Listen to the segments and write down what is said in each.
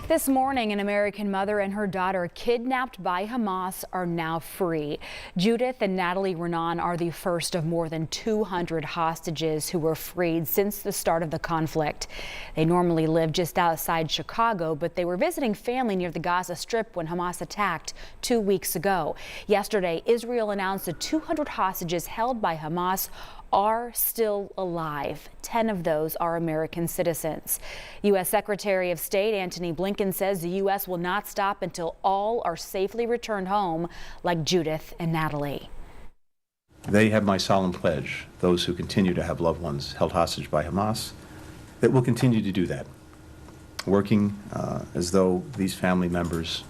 This morning, an American mother and her daughter kidnapped by Hamas are now free. Judith and Natalie Renan are the first of more than 200 hostages who were freed since the start of the conflict. They normally live just outside Chicago, but they were visiting family near the Gaza Strip when Hamas attacked 2 weeks ago. Yesterday, Israel announced the 200 hostages held by Hamas are still alive. 10 of those are American citizens. U.S. Secretary of State Antony Blinken says the U.S. will not stop until all are safely returned home, like Judith and Natalie. They have my solemn pledge, those who continue to have loved ones held hostage by Hamas, that we'll continue to do that, working as though these family members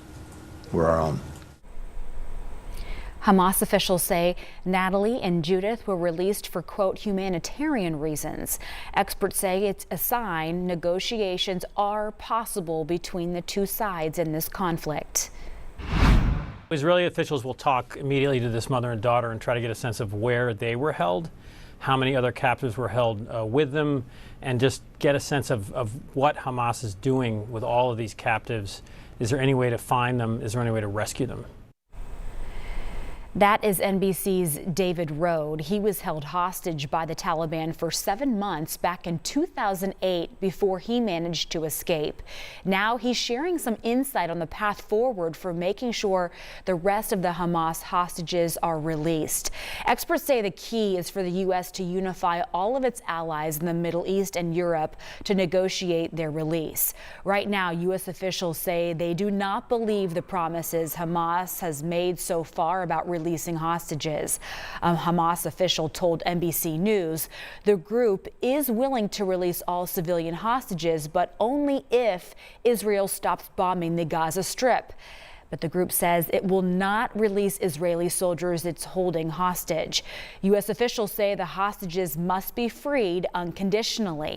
were our own. Hamas officials say Natalie and Judith were released for, quote, humanitarian reasons. Experts say it's a sign negotiations are possible between the two sides in this conflict. Israeli officials will talk immediately to this mother and daughter and try to get a sense of where they were held, how many other captives were held with them, and just get a sense of what Hamas is doing with all of these captives. Is there any way to find them? Is there any way to rescue them? That is NBC's David Rode. He was held hostage by the Taliban for 7 months back in 2008 before he managed to escape. Now he's sharing some insight on the path forward for making sure the rest of the Hamas hostages are released. Experts say the key is for the U.S. to unify all of its allies in the Middle East and Europe to negotiate their release. Right now, U.S. officials say they do not believe the promises Hamas has made so far about releasing hostages. A Hamas official told NBC News the group is willing to release all civilian hostages, but only if Israel stops bombing the Gaza Strip. But the group says it will not release Israeli soldiers it's holding hostage. U.S. officials say the hostages must be freed unconditionally.